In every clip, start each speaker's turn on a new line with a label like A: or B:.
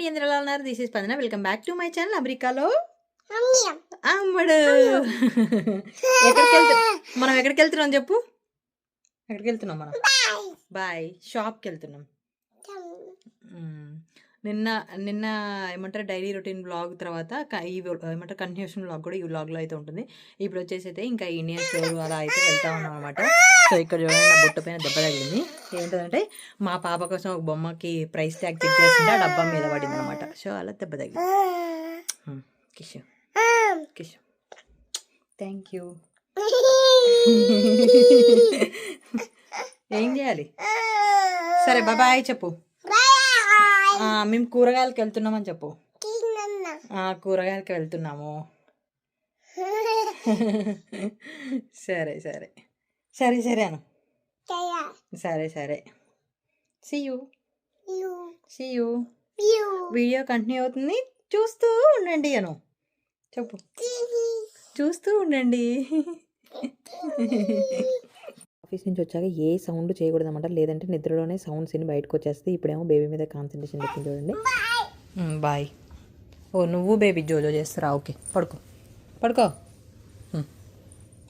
A: అండి, అందరూ ఎలా ఉన్నారు? దిస్ ఇస్ స్పందన. Welcome back to my channel. అమెరికాలో అమ్మడు మనం ఎక్కడికి వెళ్తున్నాం చెప్పు? ఎక్కడికి వెళ్తున్నాం మనం? బాయ్ షాప్కి వెళ్తున్నాం. నిన్న నిన్న ఏమంటారు డైలీ రొటీన్ బ్లాగ్ తర్వాత ఈ ఏమంటారు కంటిన్యూషన్ బ్లాగ్ కూడా ఈ బ్లాగ్లో అయితే ఉంటుంది. ఇప్పుడు వచ్చేసి అయితే ఇంకా ఇండియన్ స్టోర్ అలా అయితే వెళ్తా ఉన్నాం అనమాట. సో ఇక్కడ చూడండి నా బుట్ట పైన దెబ్బ తగిలింది. ఏంటంటే మా పాప కోసం ఒక బొమ్మకి ప్రైస్ ట్యాగ్ చెక్ చేస్తుంటే ఆ డబ్బా మీద పడింది అనమాట. సో అలా దెబ్బ తగిలింది. కిషు కిషు థ్యాంక్ యూ. ఏం చేయాలి? సరే బాయ్ చెప్పు. మేము కూరగాయలకి వెళ్తున్నామని చెప్పు. కూరగాయలకి వెళ్తున్నాము. సరే సరే సరే సరే అను. సరే సరే సీ యూ. వీడియో కంటిన్యూ అవుతుంది, చూస్తూ ఉండండి అను. చెప్పు, చూస్తూ ఉండండి. ఆఫీస్ నుంచి వచ్చాక ఏ సౌండ్ చేయకూడదు అనమాట, లేదంటే నిద్రలోనే సౌండ్స్ అన్ని బయటకు వచ్చేస్తాయి. ఇప్పుడేమో బేబీ మీద కాన్సన్ట్రేషన్ పెట్టింది చూడండి. బాయ్. ఓ నువ్వు బేబీ జోజో చేస్తారా? ఓకే పడుకో పడుకో.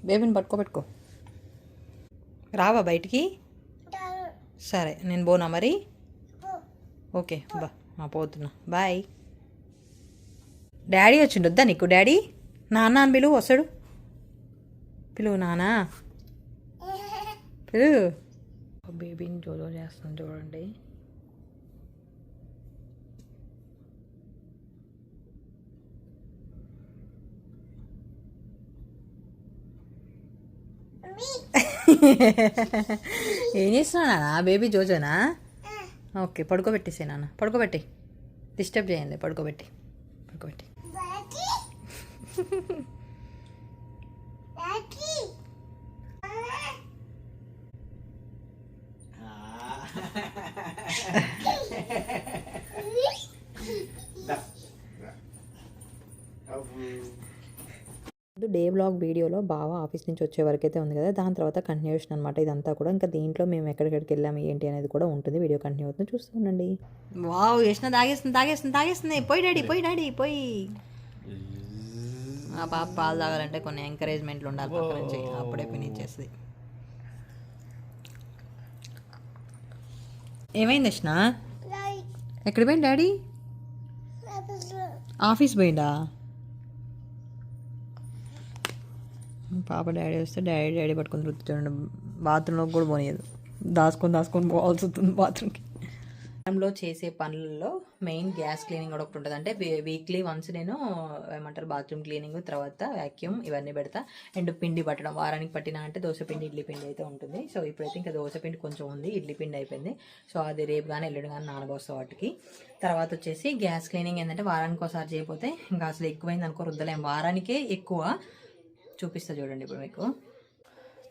A: బేబీని పెట్టుకో. రావా బయటికి? సరే నేను పోనా మరి? ఓకే పోతున్నా. బాయ్. డాడీ వచ్చిండు, వద్దా నీకు? డాడీ నాన్న అని పిలువు, వస్తాడు. పిలువు నానా, పిలువు. బేబీని జోజో చేస్తాను చూడండి. ఏం చేస్తున్నావు నాన్న? బేబీ జోజోనా? ఓకే పడుకోబెట్టేసే నాన్న, పడుకోబెట్టి. డిస్టర్బ్ చేయండి, పడుకోబెట్టి. డే బ్లాగ్ వీడియోలో బాగా ఆఫీస్ నుంచి వచ్చే వరకు అయితే ఉంది కదా, దాని తర్వాత కంటిన్యూషన్ అనమాట ఇదంతా కూడా. ఇంకా దీంట్లో మేము ఎక్కడికి వెళ్ళాము ఏంటి అనేది కూడా ఉంటుంది. వీడియో కంటిన్యూ అవుతుంది, చూస్తూ ఉండండి. వావ్ యష్ణ తాగేస్తుంది. పోయి డాడీ పోయి. ఆ పాప పాలు తాగాలంటే కొన్ని ఎంకరేజ్మెంట్లు ఉండాలి పక్క నుంచి, అప్పుడే ఫినిష్ చేస్తుంది. ఏమైంది యష్ణ? ఎక్కడ పోయింది డాడీ? ఆఫీస్ పోయిందా? పాప డాడీ వస్తే డాడీ పట్టుకొని చూడండి. బాత్రూంలోకి కూడా పోనీయదు, దాచుకొని పోవాల్సి వస్తుంది బాత్రూమ్కి. లో చేసే పనులలో మెయిన్ గ్యాస్ క్లీనింగ్ కూడా ఒకటి ఉంటుంది. అంటే వీక్లీ వన్స్ నేను ఏమంటారు బాత్రూమ్ క్లీనింగ్, తర్వాత వ్యాక్యూమ్ ఇవన్నీ పెడతా. అండ్ పిండి పట్టడం వారానికి పట్టినా అంటే దోశపిండి ఇడ్లీ పిండి అయితే ఉంటుంది. సో ఇప్పుడైతే ఇంకా దోశపిండి కొంచెం ఉంది, ఇడ్లీ పిండి అయిపోయింది. సో అది రేపు కానీ ఎల్లుడు కానీ నానబోస్తా వాటికి. తర్వాత వచ్చేసి గ్యాస్ క్లీనింగ్ ఏంటంటే వారానికి ఒకసారి చేయకపోతే ఇంకా అసలు ఎక్కువైంది అనుకో రుద్దలేం, వారానికే ఎక్కువ. చూపిస్తా చూడండి ఇప్పుడు మీకు.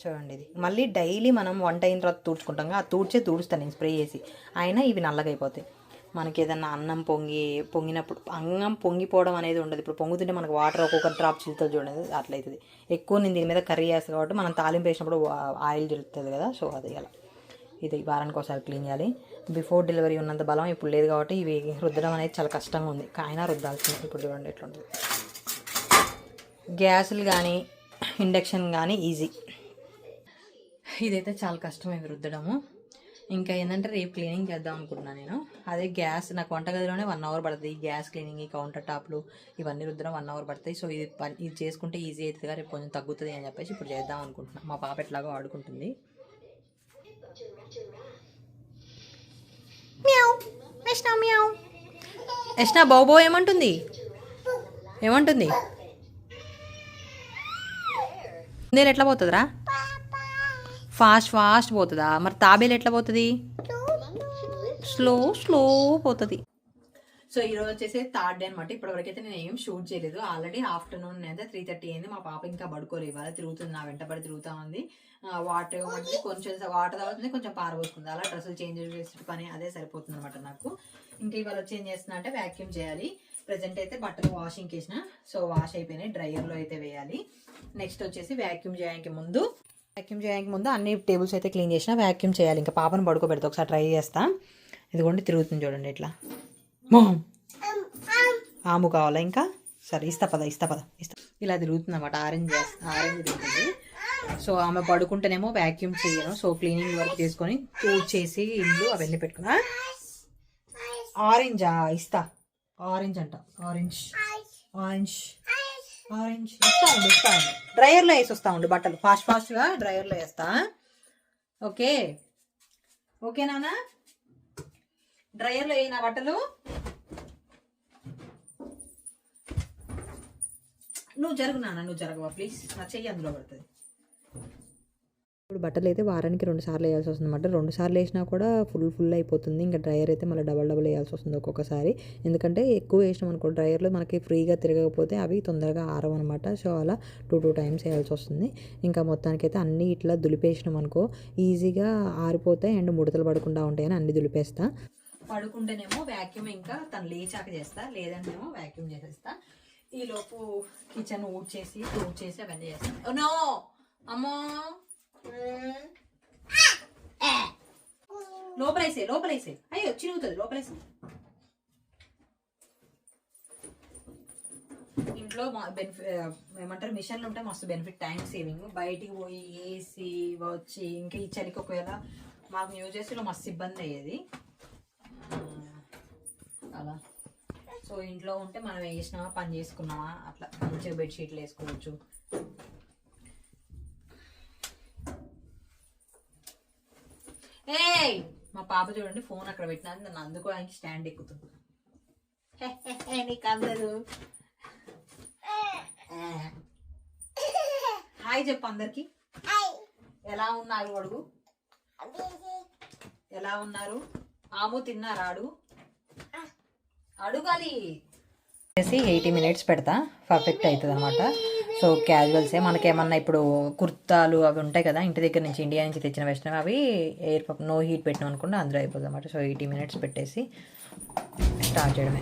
A: చూడండి ఇది మళ్ళీ డైలీ మనం వంట అయిన తర్వాత తుడుచుకుంటాం, ఆ తుడుస్తాను నేను స్ప్రే చేసి, అయినా ఇవి నల్లగా అయిపోతాయి. మనకి ఏదన్నా అన్నం పొంగినప్పుడు అన్నం పొంగిపోవడం అనేది ఉండదు. ఇప్పుడు పొంగుతుంటే మనకు వాటర్ ఒక్కొక్క డ్రాప్ చిల్లుతుంది చూడండి, అట్లయితుంది. ఎక్కువ నేను దీని మీద కర్రీ చేస్తాను కాబట్టి మనం తాలింపు వేసినప్పుడు ఆయిల్ చిల్లుతుంది కదా, సో అది అలా. ఇది వారానికి ఒకసారి క్లీన్ చేయాలి. బిఫోర్ డెలివరీ ఉన్నంత బలం ఇప్పుడు లేదు కాబట్టి ఇవి రుద్దడం అనేది చాలా కష్టంగా ఉంది, అయినా రుద్దాల్సింది. ఇప్పుడు చూడండి ఎట్లుంటుంది. గ్యాసులు కానీ ఇండక్షన్ కానీ ఈజీ, ఇదైతే చాలా కష్టం ఇవి రుద్దడము. ఇంకా ఏంటంటే రేపు క్లీనింగ్ చేద్దాం అనుకుంటున్నాను నేను. అదే గ్యాస్ నాకు వంటగదిలోనే 1 అవర్ పడుతుంది. గ్యాస్ క్లీనింగ్, ఈ కౌంటర్ టాప్లు ఇవన్నీ రుద్దడం 1 అవర్ పడతాయి. సో ఇది చేసుకుంటే ఈజీ అవుతుంది, రేపు కొంచెం తగ్గుతుంది అని చెప్పేసి ఇప్పుడు చేద్దాం అనుకుంటున్నాను. మా పాప ఎట్లాగో ఆడుకుంటుంది. యష్ణ బాబో ఏమంటుంది? నేను ఎట్లా పోతుందిరా? ఫాస్ట్ పోతుందా? మరి తాబేలు ఎట్లా పోతుంది? స్లో పోతుంది. సో ఈరోజు వచ్చేసి 3rd డే అనమాట. ఇప్పటివరకైతే నేను ఏం షూట్ చేయలేదు. ఆల్రెడీ ఆఫ్టర్నూన్ అయితే 3:30 అయింది. మా పాప ఇంకా పడుకోలేదు, ఇవాళ తిరుగుతుంది, నా వెంటబడి తిరుగుతూ ఉంది. వాటర్ కొంచెం వాటర్ తాగుతుంది, కొంచెం పారబోస్తుంది. అలా డ్రెస్సులు చేంజ్ చేసే పని అదే సరిపోతుంది అనమాట నాకు. ఇంకా ఇవాళ వచ్చి ఏం చేస్తున్నా అంటే వ్యాక్యూమ్ చేయాలి. ప్రజెంట్ అయితే బట్టలు వాషింగ్ వేసిన, సో వాష్ అయిపోయినాయి, డ్రైయర్లో అయితే వేయాలి. నెక్స్ట్ వచ్చేసి వ్యాక్యూమ్ చేయడానికి ముందు అన్ని టేబుల్స్ అయితే క్లీన్ చేసిన, వ్యాక్యూమ్ చేయాలి. ఇంకా పాపను పడుకోబెడతా, ఒకసారి ట్రై చేస్తా. ఇదిగోండి తిరుగుతుంది చూడండి ఇట్లా. ఆము కావాలా ఇంకా? సరే ఇస్తా పద ఇలా తిరుగుతుంది అన్నమాట. ఆరెంజ్ తిరుగుతుంది. సో ఆమె పడుకుంటేనేమో వ్యాక్యూమ్ చేయను. సో క్లీనింగ్ వర్క్ చేసుకొని చేసి ఇల్లు అవన్నీ పెట్టుకున్నా. ఆరెంజా ఇస్తా. ఆరెంజ్ అంట. ఆరెంజ్ ఇస్తా ఉండు. డ్రైయర్లో వేసి వస్తా ఉండు బట్టలు. ఫాస్ట్గా డ్రైయర్లో వేస్తా. ఓకే నాన్న, డ్రైయర్లో వేయి నా బట్టలు. నువ్వు జరుగు నాన్న, నువ్వు జరగవా ప్లీజ్. నా చెయ్యి అందులో పడుతుంది. ఇప్పుడు బట్టలు అయితే వారానికి 2 సార్లు వేయాల్సి వస్తుంది అనమాట. 2 సార్లు వేసినా కూడా ఫుల్ అయిపోతుంది. ఇంకా డ్రైయర్ అయితే మళ్ళీ డబల్ వేయాల్సి వస్తుంది ఒక్కొక్కసారి. ఎందుకంటే ఎక్కువ వేసినాం అనుకో డ్రైయర్లో మనకి ఫ్రీగా తిరగకపోతే అవి తొందరగా ఆరవు అనమాట. సో అలా 2 టైమ్స్ వేయాల్సి వస్తుంది. ఇంకా మొత్తానికైతే అన్నీ ఇట్లా దులిపేసినాం అనుకో ఈజీగా ఆరిపోతాయి అండ్ ముడతలు పడకుండా ఉంటాయని అన్ని దులిపేస్తా. పడుకుంటేనేమో వ్యాక్యూమ్ ఇంకా తను లేచాక చేస్తా, లేదంటేమో వ్యాక్యూమ్ చేసేస్తా. ఈలోపు కిచెన్ ఊడ్చేసి అవన్నీ చేస్తాను. నో అమ్మో, లోపలేసే అయ్యో చిరుగుతుంది. లోపలేసే. ఇంట్లో ఏమంటారు మిషన్లు ఉంటే మస్తు బెనిఫిట్, టైం సేవింగ్. బయటికి పోయి వేసి వచ్చి ఇంకా ఈ చలికి ఒకవేళ మాకు న్యూ జెర్సీలో మస్తు ఇబ్బంది అయ్యేది అలా. సో ఇంట్లో ఉంటే మనం వేసినామా పని చేసుకున్నామా అట్లా మంచిగా బెడ్షీట్లు వేసుకోవచ్చు. మా పాప చూడండి ఫోన్ అక్కడ పెట్టినా నన్ను అందుకోవడానికి స్టాండ్ ఎక్కుతుంది. నీకు అందదు. హాయ్ చెప్పు అందరికి. ఎలా ఉన్నారు అడుగు. ఎలా ఉన్నారు? ఆము తిన్నారా అడుగు. అడుగాలి. 80 మినిట్స్ పెడతా, పర్ఫెక్ట్ అవుతుంది అనమాట. సో క్యాజువల్సే మనకేమన్నా ఇప్పుడు కుర్తాలు అవి ఉంటాయి కదా ఇంటి దగ్గర నుంచి ఇండియా నుంచి తెచ్చిన వెస్ట్రన్, అవి ఎయిర్ నో హీట్ పెట్టినాం అనుకుంటే అందులో అయిపోతుంది అనమాట. సో 80 మినిట్స్ పెట్టేసి స్టార్ట్ చేయడమే.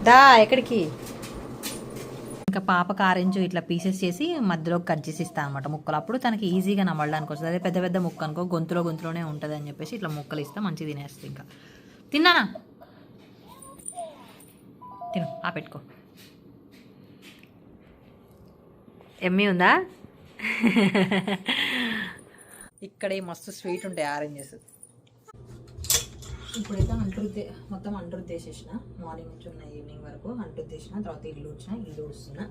A: దా ఎక్కడికి. ఇంకా పాపకు ఆరెంజ్ ఇట్లా పీసెస్ చేసి మధ్యలో కట్ చేసి ఇస్తాను అనమాట ముక్కలు. అప్పుడు తనకి ఈజీగా నమలడానికి వస్తుంది. అదే పెద్ద ముక్క అనుకో గొంతులోనే ఉంటుంది అని చెప్పేసి ఇట్లా ముక్కలు ఇస్తే మంచిగా తినేస్తుంది. ఇంకా తిన్నానా? తిను, పెట్టుకో. ఎమ్మి ఉందా? ఇక్కడ మస్తు స్వీట్ ఉంటాయి ఆరెంజెస్. ఇప్పుడైతే మొత్తం అంటురుద్దేసేసిన. మార్నింగ్ నుంచి ఉన్న ఈవినింగ్ వరకు అంటురుద్దేసిన. తర్వాత ఇల్లు ఊడుస్తున్నా.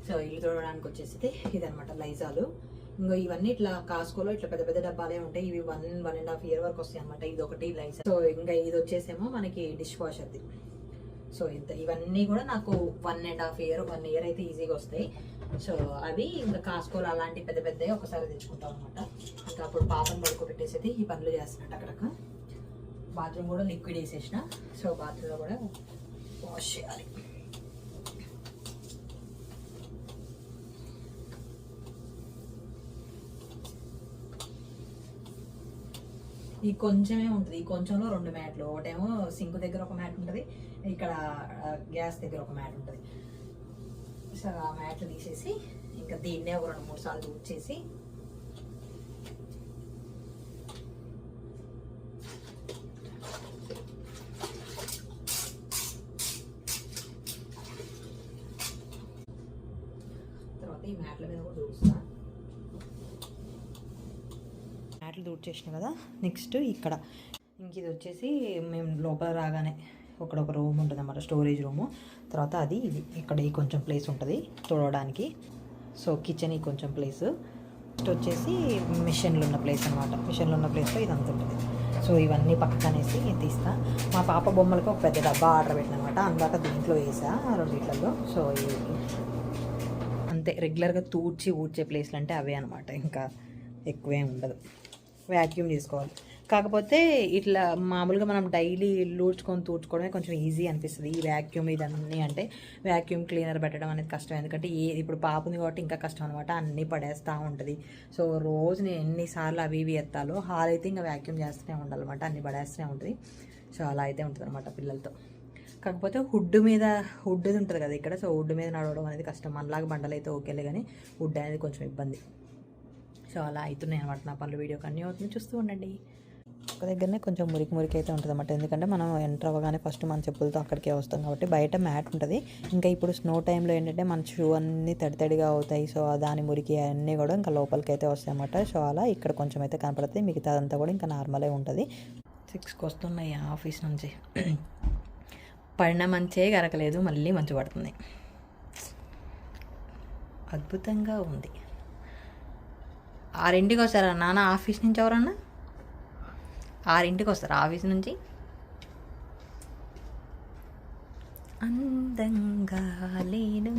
A: సో ఇల్లు తోడడానికి వచ్చేసి ఇదనమాట లైజాలు. ఇంకా ఇవన్నీ ఇట్లా కాస్కోలో ఇట్లా పెద్ద డబ్బాలే ఉంటాయి. ఇవి 1.5 year వరకు వస్తాయి అనమాట. ఇది ఒకటి లైజాల్. సో ఇంకా ఇది వచ్చేసేమో మనకి డిష్ వాషర్ది. సో ఇవన్నీ కూడా నాకు 1.5 year 1 year అయితే ఈజీగా వస్తాయి. సో అవి ఇంకా కాస్కోలు అలాంటి పెద్దవి ఒకసారి తెచ్చుకుంటాం అనమాట. ఇంకా అప్పుడు పాపను పడుకోబెట్టేసి ఈ పనులు చేస్తున్నట్టు అక్కడక్క. బాత్రూమ్ కూడా లిక్విడ్ వేసేసిన. సో బాత్రూంలో కూడా వాష్ చేయాలి. ఈ కొంచెమే ఉంటుంది. ఈ కొంచెంలో 2 మ్యాట్లు. ఒకటేమో సింక్ దగ్గర ఒక మ్యాట్ ఉంటుంది, ఇక్కడ గ్యాస్ దగ్గర ఒక మ్యాట్ ఉంటుంది. సో ఆ మ్యాట్లు తీసేసి ఇంకా దీన్నే ఒక 2-3 సార్లు ఊడ్చేసి తర్వాత ఈ మ్యాట్ల మీద కూడా దూడుస్తా. మ్యాట్లు దూడ్చేసిన కదా. నెక్స్ట్ ఇక్కడ ఇంక ఇది వచ్చేసి మేము లోపల రాగానే ఒక రూమ్ ఉంటుంది అన్నమాట, స్టోరేజ్ రూము. తర్వాత ఇది ఇక్కడ ఈ కొంచెం ప్లేస్ ఉంటుంది తుడవడానికి. సో కిచెన్ ఈ కొంచెం ప్లేస్. నెక్స్ట్ వచ్చేసి మిషన్లు ఉన్న ప్లేస్ అనమాట. మిషన్లు ఉన్న ప్లేస్లో ఇదంతా ఉంటుంది. సో ఇవన్నీ పక్కనేసి తీస్తా. మా పాప బొమ్మలకి ఒక పెద్ద డబ్బా ఆర్డర్ పెట్టిన అనమాట. అందాక దీంట్లో వేసా 2 సో అంతే. రెగ్యులర్గా ఊడ్చే ప్లేస్లు అంటే అవే అనమాట. ఇంకా ఎక్కువేం ఉండదు. వ్యాక్యూమ్ తీసుకోవాలి. కాకపోతే ఇట్లా మామూలుగా మనం డైలీ ఇల్లు తూడ్చుకోవడమే కొంచెం ఈజీ అనిపిస్తుంది. ఈ వ్యాక్యూమ్ ఇదన్నీ అంటే వ్యాక్యూమ్ క్లీనర్ పెట్టడం అనేది కష్టం. ఎందుకంటే ఇప్పుడు పాప ఉంది కాబట్టి ఇంకా కష్టం అనమాట. అన్నీ పడేస్తూ ఉంటుంది. సో రోజు నేను ఎన్నిసార్లు అవి ఎత్తాలో. హాల్ అయితే ఇంకా వ్యాక్యూమ్ చేస్తూనే ఉండాలన్నమాట, అన్నీ పడేస్తూనే ఉంటుంది. సో అలా అయితే ఉంటుంది అనమాట పిల్లలతో. కాకపోతే హుడ్ ఉంటుంది కదా ఇక్కడ. సో హుడ్ మీద నడవడం అనేది కష్టం. మనలాగా బండలు అయితే ఓకేలే, కానీ హుడ్ అనేది కొంచెం ఇబ్బంది. సో అలా అవుతున్నాయి అనమాట నా పనులు. వీడియో కంటిన్యూ అవుతుంది, చూస్తూ ఉండండి. ఒక దగ్గరనే కొంచెం మురికి మురికి అయితే ఉంటుంది అన్నమాట. ఎందుకంటే మనం ఎంటర్ అవ్వగానే ఫస్ట్ మన చెప్పులతో అక్కడికే వస్తాం కాబట్టి బయట మ్యాట్ ఉంటుంది. ఇంకా ఇప్పుడు స్నో టైంలో ఏంటంటే మన షూ అన్నీ తడితడిగా అవుతాయి. సో దాని మురికి అన్నీ కూడా ఇంకా లోపలికి అయితే వస్తాయి అన్నమాట. సో అలా ఇక్కడ కొంచెం అయితే కనపడుతుంది, మిగతా అదంతా కూడా ఇంకా నార్మలే ఉంటుంది. 6కి వస్తున్నాయి ఆఫీస్ నుంచి. పడిన మంచే గరకలేదు, మళ్ళీ మంచు పడుతుంది. అద్భుతంగా ఉంది. 6ంటికి వస్తారా నాన్న ఆఫీస్ నుంచి? ఎవరన్నా 6ంటికి వస్తారా ఆఫీస్ నుంచి? అందంగా లేను.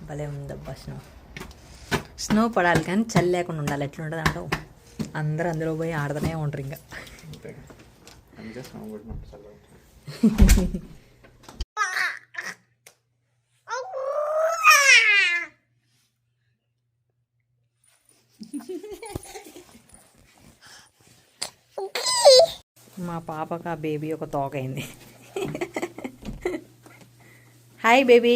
A: భలే ఉందబ్బా స్నో పడాలి కానీ చలి లేకుండా ఉండాలి. ఎట్లా ఉంటుంది అంటావు? అందరూ అందులో పోయి ఆడుతూనే ఉంటారు ఇంకా. మా పాపకు ఆ బేబీ ఒక తోకైంది. హాయ్ బేబీ,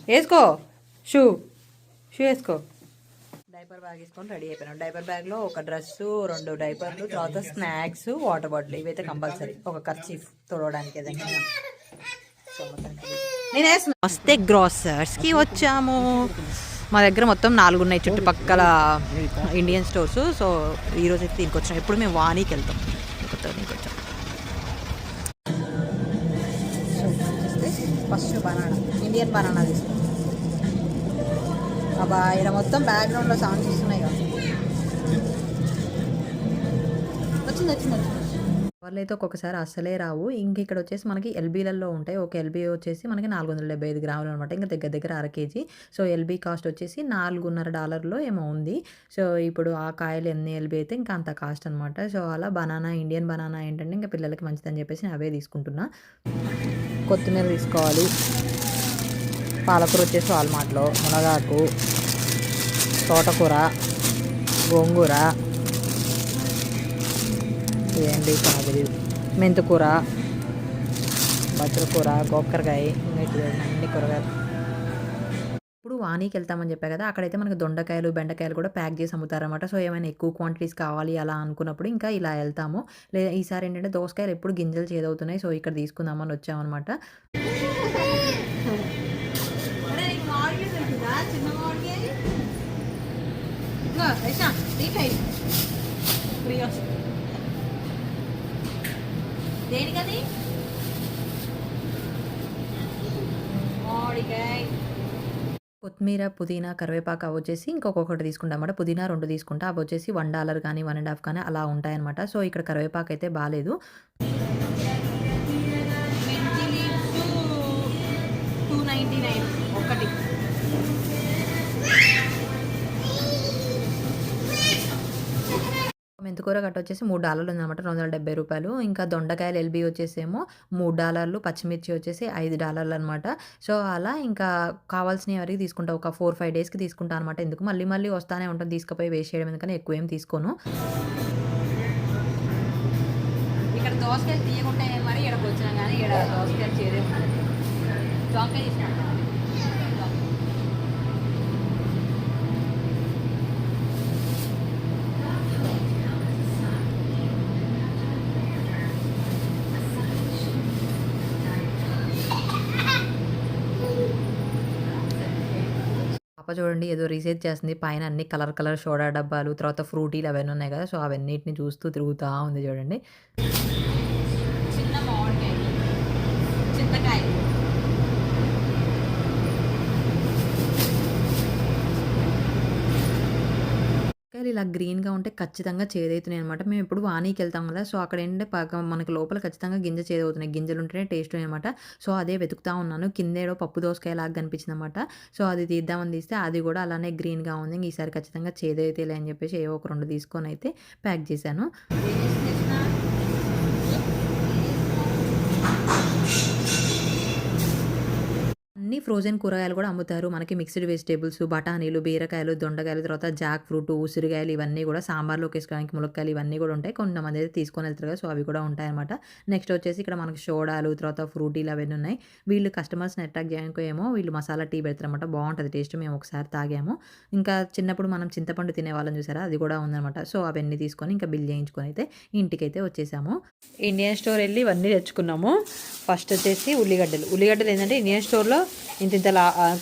A: వేసుకో షూ వేసుకో. డైపర్ బ్యాగ్ వేసుకొని రెడీ అయిపోయినాం. డైపర్ బ్యాగ్లో ఒక డ్రెస్సు, 2 డైపర్లు, తర్వాత స్నాక్స్, వాటర్ బాటిల్, ఇవైతే కంపల్సరీ. ఒక కర్చీఫ్ తొడవడానికి ఏదైనా. నేను వేస్తున్నా. మస్తే గ్రాసర్స్కి వచ్చాము. మా దగ్గర మొత్తం 4 ఉన్నాయి చుట్టుపక్కల ఇండియన్ స్టోర్స్. సో ఈరోజు అయితే దీనికి వచ్చాం. ఎప్పుడు మేము వాణికి వెళ్తాం. దీనికి వచ్చాం. ఫస్ట్ బనానా, ఇండియన్ బనానా తీసుకుంటాం. అబ్బా ఇలా మొత్తం బ్యాక్గ్రౌండ్లో సౌండ్స్ వస్తున్నాయి కదా. వచ్చింది. వాళ్ళు అయితే ఒక్కొక్కసారి అస్సలే రావు. ఇంక ఇక్కడ వచ్చేసి మనకి ఎల్బీలలో ఉంటాయి. ఒక ఎల్బీ వచ్చేసి మనకి 475 గ్రాములు అనమాట. ఇంకా దగ్గర 1/2 kg. సో ఎల్బీ కాస్ట్ వచ్చేసి $4.5 ఏమో ఉంది. సో ఇప్పుడు ఆ కాయలు ఎన్ని ఎల్బీ అయితే ఇంకా అంత కాస్ట్ అనమాట. సో అలా బనానా, ఇండియన్ బనానా ఏంటంటే ఇంకా పిల్లలకి మంచిదని చెప్పేసి అవే తీసుకుంటున్నా. కొత్తిమీర తీసుకోవాలి. పాలకూర వచ్చేసి వాల్మార్ట్లో, మునగాకు, తోటకూర, గోంగూర, ఏంటి కనబడి, మెంతికూర, బచ్చలకూర, గోకరకాయ, అన్ని కూరగాయలు. ఇప్పుడు వాణికి వెళ్తామని చెప్పా కదా, అక్కడైతే మనకి దొండకాయలు, బెండకాయలు కూడా ప్యాక్ చేసి అమ్ముతారన్నమాట. సో ఏమైనా ఎక్కువ క్వాంటిటీస్ కావాలి అలా అనుకున్నప్పుడు ఇంకా ఇలా వెళ్తాము. లేదా ఈసారి ఏంటంటే దోసకాయలు ఎప్పుడు గింజలు చేదవుతున్నాయి. సో ఇక్కడ తీసుకుందామని వచ్చామన్నమాట. దేనికది? కొత్తిమీర, పుదీనా, కరివేపాకు అవి వచ్చేసి ఇంకొకటి తీసుకుంటాం అన్నమాట. పుదీనా 2 తీసుకుంటా. అవి వచ్చేసి $1 కానీ 1.5 కానీ అలా ఉంటాయన్నమాట. సో ఇక్కడ కరివేపాకు అయితే బాగాలేదు. ఒకటి మెంతికూర కట్ట వచ్చేసి $3 ఉందన్నమాట, $270. ఇంకా దొండకాయలు ఎల్బీ వచ్చేసేమో $3, పచ్చిమిర్చి వచ్చేసి $5 అనమాట. సో అలా ఇంకా కావాల్సినవి ఎవరికి తీసుకుంటా, ఒక 4-5 డేస్కి తీసుకుంటా అనమాట. ఎందుకు మళ్ళీ వస్తానే ఉంటాను, తీసుకుపోయి వేస్ట్ చేయడం ఎందుకని ఎక్కువ ఏం తీసుకోను. ఇక్కడ దోసకాయలు తీయకుంటే మరి ఇక్కడికి వచ్చినా కానీ ఇక్కడ దోసకాయలు చేదే జాంకాయ తీసుకుంటాను. పాప చూడండి ఏదో రీసెర్చ్ చేస్తుంది. పైన అన్ని కలర్ సోడా డబ్బాలు, తర్వాత ఫ్రూటీలు అవన్నీ ఉన్నాయి కదా. సో అవన్నిటిని చూస్తూ తిరుగుతూ ఉంది చూడండి. చిన్న మామిడికాయ, చింతకాయ, ఇలా గ్రీన్గా ఉంటే ఖచ్చితంగా చేదవుతున్నాయి అనమాట. మేము ఎప్పుడు వాణికి వెళ్తాం కదా. సో అక్కడ ఏంటంటే మనకి లోపల ఖచ్చితంగా గింజ చేదవుతున్నాయి. గింజలు ఉంటేనే టేస్ట్ అనమాట. సో అదే వెతుకుతా ఉన్నాను. కిందేడో పప్పు దోసకాయ లాగా కనిపించింది అనమాట. సో అది తీద్దామని తీస్తే అది కూడా అలానే గ్రీన్గా ఉంది. ఈసారి ఖచ్చితంగా చేదైతేలే అని చెప్పేసి ఏవో ఒక 2 తీసుకొని అయితే ప్యాక్ చేశాను. అన్ని ఫ్రోజన్ కూరగాయలు కూడా అమ్ముతారు. మనకి మిక్స్డ్ వెజిటేబుల్స్, బఠానీలు, బీరకాయలు, దొండకాయలు, తర్వాత జాక్ ఫ్రూట్, ఉసిరికాయలు ఇవన్నీ కూడా సాంబార్లోకి వేసుకోవడానికి ములక్కాయలు ఇవన్నీ కూడా ఉంటాయి. కొంతమంది అయితే తీసుకొని వెళ్తారు కదా, సో అవి కూడా ఉంటాయన్నమాట. నెక్స్ట్ వచ్చేసి ఇక్కడ మనకి సోడాలు, తర్వాత ఫ్రూటీలు అవన్నీ ఉన్నాయి. వీళ్ళు కస్టమర్స్ని అట్రాక్ట్ చేయడానికి ఏమో వీళ్ళు మసాలా టీ పెడతారన్నమాట. బాగుంటుంది టేస్ట్. మేము ఒకసారి తాగాము. ఇంకా చిన్నప్పుడు మనం చింతపండు తినేవాళ్ళని చూసారా, అది కూడా ఉందన్నమాట. సో అవన్నీ తీసుకొని ఇంకా బిల్ చేయించుకొని అయితే ఇంటికైతే వచ్చేసాము. ఇండియన్ స్టోర్ వెళ్ళి ఇవన్నీ తెచ్చుకున్నాము. ఫస్ట్ వచ్చేసి ఉల్లిగడ్డలు ఏంటంటే ఇండియన్ స్టోర్లో ఇంత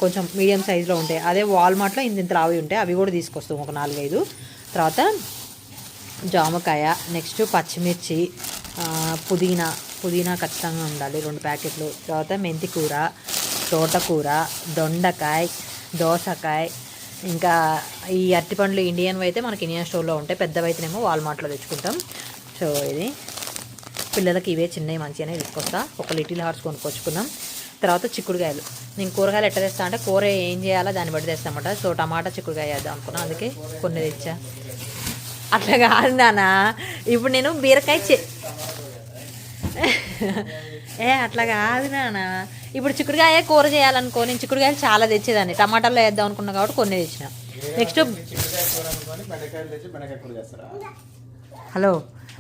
A: కొంచెం మీడియం సైజులో ఉంటాయి. అదే వాల్మార్ట్లో ఇంత లావి ఉంటాయి. అవి కూడా తీసుకొస్తాము ఒక 4-5. తర్వాత జామకాయ, నెక్స్ట్ పచ్చిమిర్చి, పుదీనా ఖచ్చితంగా ఉండాలి 2 ప్యాకెట్లు. తర్వాత మెంతి కూర, తోటకూర, దొండకాయ, దోసకాయ, ఇంకా ఈ అరటిపండ్లు ఇండియన్వి అయితే మనకి ఇండియన్ స్టోర్లో ఉంటాయి. పెద్దవైతేనేమో వాల్మార్ట్లో తెచ్చుకుంటాం. సో ఇది పిల్లలకి ఇవే చిన్నవి మంచిగానే తీసుకొస్తా. ఒక లిటిల్ హార్ట్స్ కొనుక్కొచ్చుకున్నాం. తర్వాత చిక్కుడుకాయలు. నేను కూరగాయలు ఎట్లా తెస్తా అంటే కూర ఏం చేయాలో దాన్ని బట్టి తెస్తామన్నమాట. సో టమాటా చిక్కుడుకాయ వేద్దాం అనుకున్నాను, అందుకే కొన్ని తెచ్చా. అట్లా కాదు నాన్న, ఇప్పుడు నేను బీరకాయ అట్లా కాదు నాన్న. ఇప్పుడు చిక్కుడుకాయ కూర చేయాలనుకో, నేను చిక్కుడుకాయలు చాలా తెచ్చేదాన్ని. టమాటాలో వేద్దాం అనుకున్నా కాబట్టి కొన్ని తెచ్చిన. నెక్స్ట్ హలో,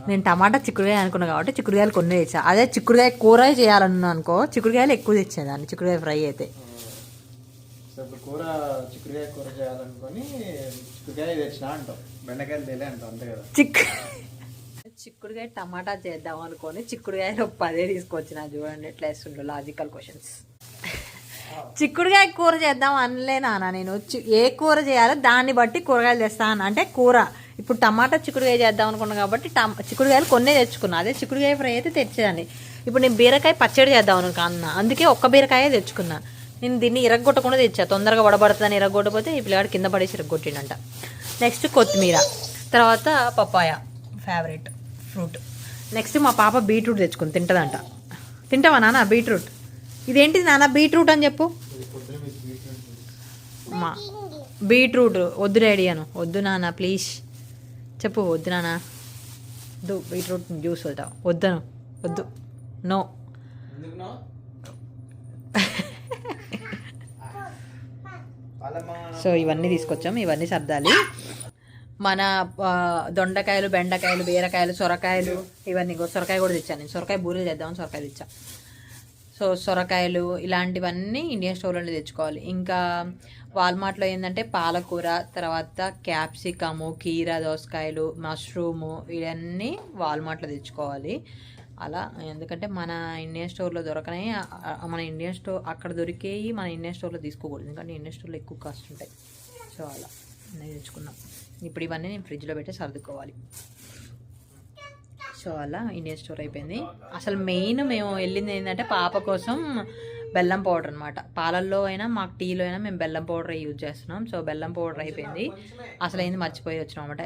A: నేను టమాటా చిక్కుడుకాయ అనుకున్నా కాబట్టి చిక్కుడుకాయలు కొన్ని తెచ్చా. అదే చిక్కుడుకాయ కూర చేయాలన్నా అనుకో, చిక్కుడుకాయలు ఎక్కువ తెచ్చేదాన్ని. చిక్కుడుకాయ ఫ్రై అయితే చిక్కుడుకాయ టమాటా చేద్దాం అనుకొని చిక్కుడుకాయలు 10 తీసుకొచ్చిన. చూడండి ఎట్లా వేస్తుండో లాజికల్ క్వశ్చన్స్. చిక్కుడుకాయ కూర చేద్దాం అనలే నాన్న నేను. ఏ కూర చేయాలో దాన్ని బట్టి కూరగాయలు తెస్తాను. అంటే కూర ఇప్పుడు టమాటా చిక్కుడుకాయ చేద్దాం అనుకున్నాను కాబట్టి చిక్కుడుకాయలు కొన్నే తెచ్చుకున్నా. అదే చిక్కుడుకాయ ఫ్రై అయితే తెచ్చేదాన్ని. ఇప్పుడు నేను బీరకాయ పచ్చడి చేద్దాం అనుకున్నా, అందుకే ఒక్క బీరకాయ తెచ్చుకున్నా. నేను దీన్ని ఇరగొట్టకుండా తెచ్చా, తొందరగా వడబడుతుందని. ఇరగొట్టకపోతే ఈ పిల్లగాడు కింద పడేసి ఇరగొట్టిండంట. నెక్స్ట్ కొత్తిమీర, తర్వాత పప్పాయ ఫేవరెట్ ఫ్రూట్. నెక్స్ట్ మా పాప బీట్రూట్ తెచ్చుకుని తింటుందంట. తింటావా నాన్న బీట్రూట్? ఇదేంటిది నాన్న బీట్రూట్ అని చెప్పు. మా బీట్రూట్ వద్దు డాడీ అను. వద్దు నాన్న ప్లీజ్ చెప్పు. వద్దు నాన్న, వద్దు బీట్రూట్ జ్యూస్ వద్దాం. వద్దను, వద్దు, నో. సో ఇవన్నీ తీసుకొచ్చాం, ఇవన్నీ సర్దాలి. మన దొండకాయలు, బెండకాయలు, బీరకాయలు, సొరకాయలు ఇవన్నీ. సొరకాయ కూడా తెచ్చాను నేను. సొరకాయ బూరెలు చేద్దామని సొరకాయ తెచ్చా. సో సొరకాయలు ఇలాంటివన్నీ ఇండియన్ స్టోర్లోనే తెచ్చుకోవాలి. ఇంకా వాల్మార్ట్లో ఏంటంటే పాలకూర, తర్వాత క్యాప్సికము, కీరా దోసకాయలు, మష్రూము ఇవన్నీ వాల్మార్ట్లో తెచ్చుకోవాలి. అలా ఎందుకంటే మన ఇండియన్ స్టోర్లో దొరకనే, మన ఇండియన్ స్టోర్ అక్కడ దొరికేవి మన ఇండియన్ స్టోర్లో తీసుకోకూడదు, ఎందుకంటే ఇండియన్ స్టోర్లో ఎక్కువ కాస్ట్ ఉంటాయి. సో అలా నేను తెచ్చుకున్నాం. ఇప్పుడు ఇవన్నీ నేను ఫ్రిడ్జ్లో పెట్టి సర్దుకోవాలి. సో అలా ఇండియన్ స్టోర్ అయిపోయింది. అసలు మెయిన్ మేము వెళ్ళింది ఏంటంటే పాప కోసం బెల్లం పౌడర్ అనమాట. పాలల్లో అయినా మాకు టీలో అయినా మేము బెల్లం పౌడర్ యూజ్ చేస్తున్నాం. సో బెల్లం పౌడర్ అయిపోయింది. అసలు ఏంది మర్చిపోయి వచ్చినాం అనమాట.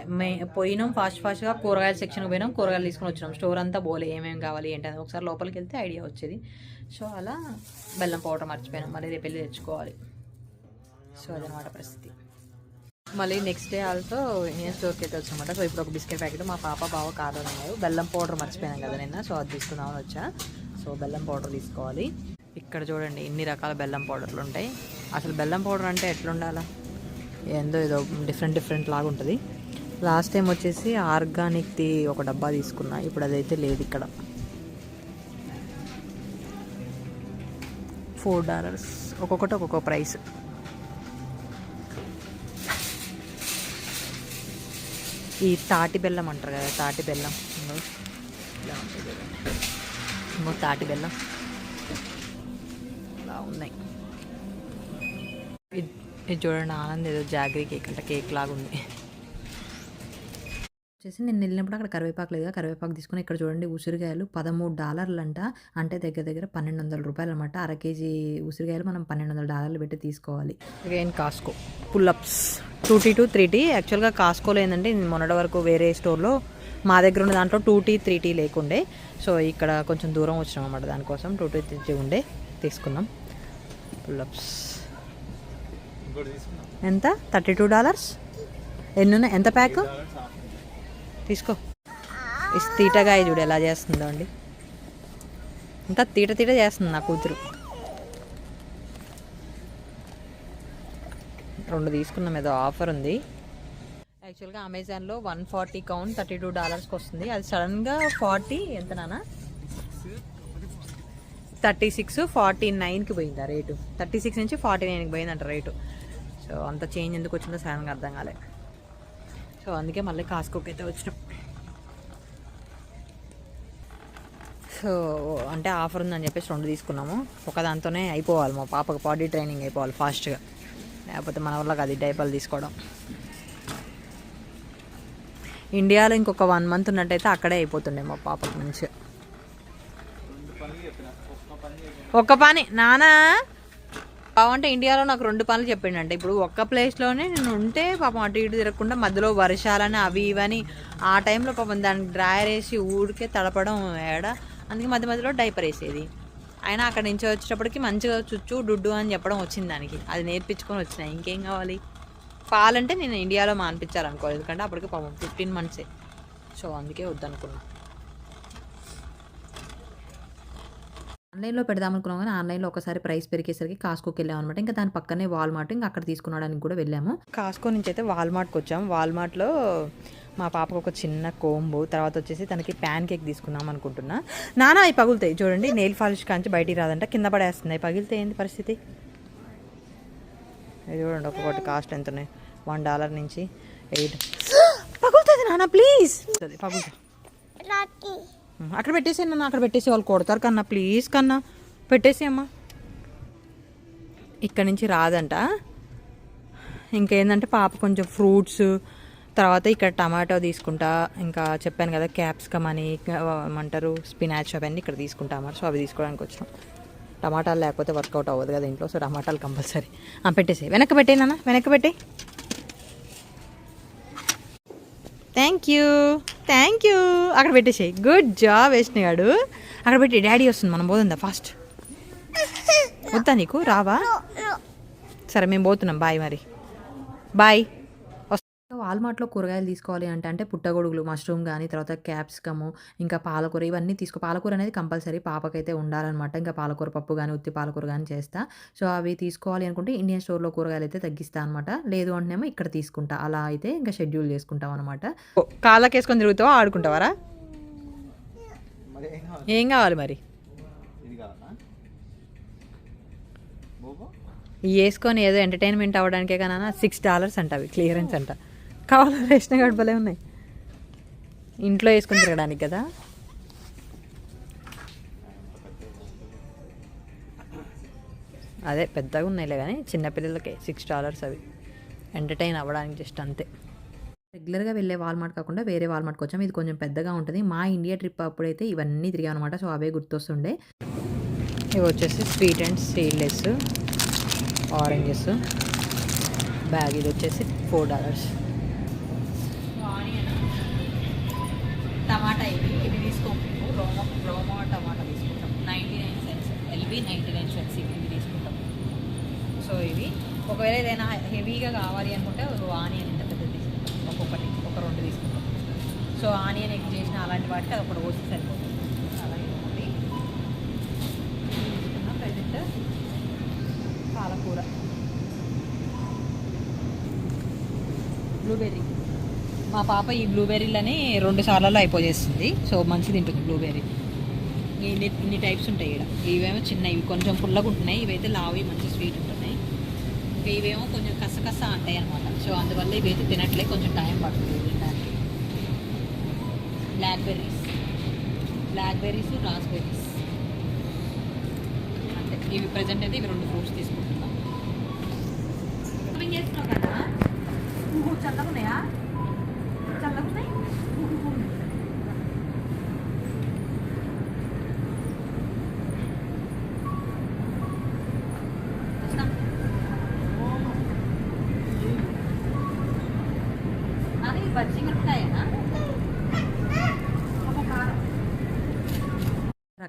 A: పోయినాం ఫాస్ట్గా కూరగాయల సెక్షన్కి పోయినాం, కూరగాయలు తీసుకొని వచ్చినాం. స్టోర్ అంతా పోలే ఏమేమి కావాలి ఏంటని ఒకసారి లోపలికి వెళ్తే ఐడియా వచ్చేది. సో అలా బెల్లం పౌడర్ మర్చిపోయినాం, మళ్ళీ రేపు వెళ్ళి తెచ్చుకోవాలి. సో అదనమాట పరిస్థితి. మళ్ళీ నెక్స్ట్ డే ఆల్సో ఇండియన్ స్టోర్కి అయితే వచ్చామన్నమాట. సో ఇప్పుడు ఒక బిస్కెట్ ప్యాకెట్ మా పాప బావ కాదని ఉన్నారు. బెల్లం పౌడర్ మర్చిపోయాను కదా నిన్న, సో అది తీసుకుందామని వచ్చా. సో బెల్లం పౌడర్ తీసుకోవాలి. ఇక్కడ చూడండి ఇన్ని రకాల బెల్లం పౌడర్లు ఉంటాయి. అసలు బెల్లం పౌడర్ అంటే ఎట్లుండాలా, ఏదో డిఫరెంట్ లాగా ఉంటుంది. లాస్ట్ టైం వచ్చేసి ఆర్గానిక్ది ఒక డబ్బా తీసుకున్నా, ఇప్పుడు అదైతే లేదు ఇక్కడ. $4 ఒక్కొక్కటి ఒక్కొక్క ప్రైస్. ఈ తాటి బెల్లం అంటారు కదా, తాటి బెల్లం ఇలా ఉంటుంది. తాటి బెల్లం ఇలా ఉన్నాయి. ఇది చూడండి ఆనంద్ ఏదో జాగరీ కేక్ అంటే కేక్ లాగా ఉంది. వచ్చేసి నేను వెళ్ళినప్పుడు అక్కడ కరివేపాకు లేదు, కరివేపాకు తీసుకుని ఇక్కడ చూడండి ఉసిరికాయలు $13 అంట. అంటే దగ్గర $1,200 అనమాట. అర కేజీ ఉసిరికాయలు మనం $1,200 పెట్టి తీసుకోవాలి. Again Costco pullups 2T to 3T. యాక్చువల్గా కాస్కోలో ఏంటంటే మొన్నటి వరకు వేరే స్టోర్లో మా దగ్గర ఉన్న దాంట్లో 2T 3T లేకుండే. సో ఇక్కడ కొంచెం దూరం వచ్చినాం అన్నమాట, దానికోసం 2T 3T ఉండే తీసుకున్నాం. పుల్లప్స్ ఎంత? $32. ఎన్ని ఉన్నాయి? ఎంత ప్యాక్? తీసుకో. తీటగా చూడు ఎలా చేస్తుందో అండి, ఇంకా తీట చేస్తుంది నా కూతురు. 2 తీసుకున్నాం, ఏదో ఆఫర్ ఉంది. యాక్చువల్గా అమెజాన్లో 140 కౌంట్ $32కి వస్తుంది. అది సడన్గా 40 ఎంత నాన్న 36 49కి పోయింది ఆ రేటు. 36 నుంచి 49కి పోయిందంట రేటు. సో అంత చేంజ్ ఎందుకు వచ్చిందో సడన్గా అర్థం కాలే. సో అందుకే మళ్ళీ కాస్కోకి అయితే వచ్చినాం. సో అంటే ఆఫర్ ఉందని చెప్పేసి 2 తీసుకున్నాము. ఒక దాంతోనే అయిపోవాలి, మా పాపకు బాడీ ట్రైనింగ్ అయిపోవాలి ఫాస్ట్గా, లేకపోతే మన వల్ల అది డైపర్లు తీసుకోవడం. ఇండియాలో ఇంకొక 1 మంత్ ఉన్నట్టయితే అక్కడే అయిపోతుండే మా పాపకు మంచిగా. ఒక్క పని నానా బాగుంటే ఇండియాలో నాకు 2 పనులు చెప్పిండంటే. ఇప్పుడు ఒక్క ప్లేస్లోనే నేను ఉంటే పాపం అటు ఇటు తిరగకుండా మధ్యలో వర్షాలని అవి ఇవని ఆ టైంలో పాపం దానికి డ్రైయర్ వేసి ఊరికే తడపడం ఏడ, అందుకే మధ్య మధ్యలో డైపర్ వేసేది. అయినా అక్కడ నుంచి వచ్చేటప్పటికి మంచిగా చుచ్చు డుడ్డు అని చెప్పడం వచ్చింది దానికి, అది నేర్పించుకొని వచ్చినాయి. ఇంకేం కావాలి. పాలంటే నేను ఇండియాలో మానిపించాలనుకోలేదు, ఎందుకంటే అప్పటికి పాపం 15 months. సో అందుకే వద్దనుకున్నా. ఆన్లైన్లో పెడదాం అనుకున్నాం కానీ ఆన్లైన్లో ఒకసారి ప్రైస్ పెరిగేసరికి కాస్కోకి వెళ్ళాం అనమాట. ఇంకా దాని పక్కనే వాల్మార్ట్, ఇంకా అక్కడ తీసుకున్నాడానికి కూడా వెళ్ళాము. కాస్కో నుంచి అయితే వాల్మార్ట్కి వచ్చాము. వాల్మార్ట్లో మా పాపకు ఒక చిన్న కోంబు, తర్వాత వచ్చేసి తనకి ప్యాన్ కేక్ తీసుకున్నాం అనుకుంటున్నా. నానా అవి పగులుతాయి చూడండి, నెయిల్ పాలిష్ కాంచి బయటికి రాదంట, కింద పడేస్తుంది. అవి పగిలితే ఏంది పరిస్థితి. ఇది చూడండి ఒక్కొక్కటి కాస్ట్ ఎంత ఉన్నాయి, $1 నుంచి 8. పగులుతుంది నాన్న ప్లీజ్, పగులుతుంది. అక్కడ పెట్టేసి నన్ను, అక్కడ పెట్టేసి వాళ్ళు కొడతారు కన్నా, ప్లీజ్ కన్నా పెట్టేసి అమ్మా. ఇక్కడ నుంచి రాదంట. ఇంకేంటంటే పాప కొంచెం ఫ్రూట్స్, తర్వాత ఇక్కడ టమాటో తీసుకుంటా, ఇంకా చెప్పాను కదా క్యాప్సికమ్ అని ఏమంటారు స్పినాచ్ అవన్నీ ఇక్కడ తీసుకుంటాము. సో అవి తీసుకోవడానికి వచ్చినాం. టమాటాలు లేకపోతే వర్కౌట్ అవ్వదు కదా ఇంట్లో, సో టమాటాలు కంపల్సరీ. పెట్టేసి వెనక్కి పెట్టే నాన్న, వెనక్కి పెట్టే. Thank you thank you. అక్కడ పెట్టేసేయి. గుడ్ జాబ్ వేసినాడు. అక్కడ పెట్టి డాడీ వస్తుంది, మనం పోతుందా ఫాస్ట్. వద్దా నీకు, రావా? సరే మేము పోతున్నాం, బాయ్ మరి, బాయ్. వాల్మార్ట్లో కూరగాయలు తీసుకోవాలి అంటే పుట్టగొడుగులు, మష్రూమ్ కానీ, తర్వాత క్యాప్సికము, ఇంకా పాలకూర, ఇవన్నీ పాలకూర అనేది కంపల్సరీ పాపకైతే ఉండాలన్నమాట. ఇంకా పాలకూర పప్పు కానీ ఉత్తి పాలకూర కానీ చేస్తా. సో అవి తీసుకోవాలి అనుకుంటే ఇండియన్ స్టోర్లో కూరగాయలు అయితే తగ్గిస్తా అనమాట. లేదు అంటేనేమో ఇక్కడ తీసుకుంటా. అలా అయితే ఇంకా షెడ్యూల్ చేసుకుంటాం అనమాట. కాళ్ళకి వేసుకొని తిరుగుతావా, ఆడుకుంటావారా? ఏం కావాలి మరి? వేసుకొని ఏదో ఎంటర్టైన్మెంట్ అవ్వడానికే కానీ $6 అంట, అవి క్లియరెన్స్ అంట. కావాలని రేషన్ కార్డు భలే ఉన్నాయి, ఇంట్లో వేసుకొని తిరగడానికి కదా. అదే పెద్దగా ఉన్నాయిలే కానీ చిన్నపిల్లలకే $6 అవి, ఎంటర్టైన్ అవ్వడానికి జస్ట్ అంతే. రెగ్యులర్గా వెళ్ళే వాల్మార్ట్ కాకుండా వేరే వాల్మార్ట్కి వచ్చాము. ఇది కొంచెం పెద్దగా ఉంటుంది. మా ఇండియా ట్రిప్ అప్పుడైతే ఇవన్నీ తిరిగాం అనమాట. సో అవే గుర్తొస్తుండే. ఇవి వచ్చేసి sweet and seedless oranges bag. ఇది వచ్చేసి $4. టమాటా ఇవి తీసుకోము, రోమా టమాటా తీసుకుంటాం 99 cents, ఎల్బీ 99 cents ఇవి తీసుకుంటాం. సో ఇవి ఒకవేళ ఏదైనా హెవీగా కావాలి అనుకుంటే ఆనియన్ ఇంత పెద్ద తీసుకుంటాం, ఒక్కొక్కటి ఒక 2 తీసుకుంటాం. సో ఆనియన్ ఎగ్ చేసిన అలాంటి వాటికి అది ఒకటి కోసి సరిపోతుంది. అలాగే తీసుకున్న ప్రజెంట్ పాలకూర, బ్లూబెర్రీ. మా పాప ఈ బ్లూబెర్రీలని 2 సార్లలో అయిపోజేస్తుంది. సో మంచిది తింటుంది బ్లూబెర్రీ. ఇన్ని టైప్స్ ఉంటాయి ఇక్కడ. ఇవేమో చిన్నవి, కొంచెం పుల్లగా ఉంటున్నాయి. ఇవైతే లావి మంచి స్వీట్ ఉంటున్నాయి. ఇంకా ఇవేమో కొంచెం కసకస అంటాయి అనమాట. సో అందువల్ల ఇవైతే తినట్లే, కొంచెం టైం పడుతుంది తినడానికి. బ్లాక్బెర్రీస్, రాస్బెర్రీస్ అంతే. ఇవి ప్రజెంట్ అయితే ఇవి 2 ఫ్రూట్స్ తీసుకుంటున్నాం. షాపింగ్ చేస్తున్నావు కదా, చల్లగా ఉన్నాయా? చల్లగా ఉన్నాయి. అది బజ్జీ మిరపకాయనా?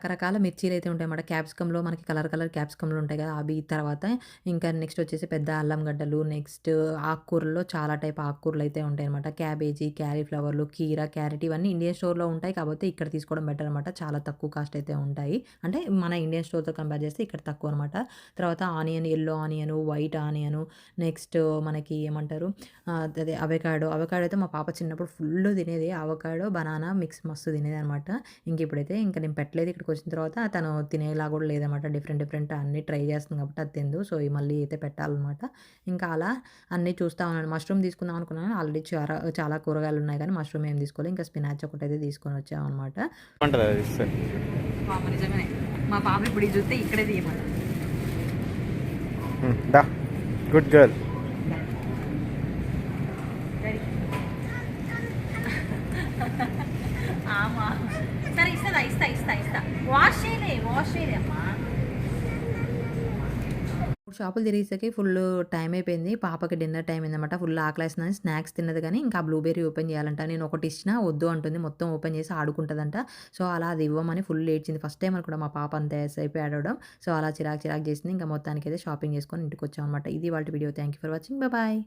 A: రకరకాల మిర్చీలైతే ఉంటాయన్నమాట. క్యాప్సికమ్‌లో మనకి కలర్ కలర్ క్యాప్సికమ్‌లు ఉంటాయి కదా! అవి తర్వాత ఇంకా నెక్స్ట్ వచ్చేసి పెద్ద అల్లం గడ్డలు, నెక్స్ట్ ఆకుకూరల్లో చాలా టైప్ ఆకుకూరలైతే ఉంటాయన్నమాట. క్యాబేజీ, క్యాలీఫ్లవర్లు, కీర, క్యారెట్ ఇవన్నీ ఇండియన్ స్టోర్‌లో ఉంటాయి. కాకపోతే ఇక్కడ తీసుకోవడం బెటర్ అనమాట. చాలా తక్కువ కాస్ట్ అయితే ఉంటాయి. అంటే మన ఇండియన్ స్టోర్‌తో కంపేర్ చేస్తే ఇక్కడ తక్కువ అనమాట. తర్వాత onion, yellow onion, white onion, next మనకి ఏమంటారు అదే అవకాడో. అవకాడో అయితే మా పాప చిన్నప్పుడు ఫుల్లు తినేది. అవకాడో, బనానా మిక్స్ మస్తు తినేదనమాట. ఇప్పుడైతే ఇంక నేను పెట్టలేదు. ఇక్కడికొచ్చిన తర్వాత తను తినేలా కూడా లేదనమాట. డిఫరెంట్ డిఫరెంట్ అన్నీ ట్రై చేస్తుంది కాబట్టి అది తిందు. సో, మళ్ళీ అయితే పెట్టాలనమాట. ఇంకా అలా అన్నీ చూస్తా ఉన్నాను. మష్రూమ్ తీసుకుందాం అనుకున్నాను. ఆల్రెడీ చాలా కూరగాయలున్నాయి కానీ మష్రూమ్ ఏం తీసుకోలే. ఇంకా స్పినాచ్ ఒకటైతే తీసుకొని వచ్చామనమాట.
B: బాగుంటది అది ఇస్తే.
A: పాప నిజంగానే మా పాప ఇప్పుడు ఇది చూస్తే ఇక్కడే తీయమాట.
B: దా గుడ్ గర్ల్.
A: ఆమా సరే ఇస్తా వాష్ చేయలే అమ్మా. 3 షాపులు తిరిగేసరికి ఫుల్ టైం అయిపోయింది. పాపకి డిన్నర్ టైం అయిందన్నమాట. ఫుల్ ఆకలేస్తుందని స్నాక్స్ తిన్నది కానీ ఇంకా బ్లూబెర్రీ ఓపెన్ చేయాలంట. నేను ఒకటి ఇచ్చినా వద్దు అంటుంది. మొత్తం ఓపెన్ చేసి ఆడుకుంటదంట. సో, అలా అది ఇవ్వమని ఫుల్ ఏడ్చింది. ఫస్ట్ టైమ్ అనుకుంటా మా పాప అంత సేపు ఏడవడం. సో, అలా చిరాకు చిరాకు చేసింది. ఇంకా మొత్తానికైతే షాపింగ్ చేసుకొని ఇంటికొచ్చామన్నమాట. ఇది ఇవాల్టి video. Thank you for watching. Bye.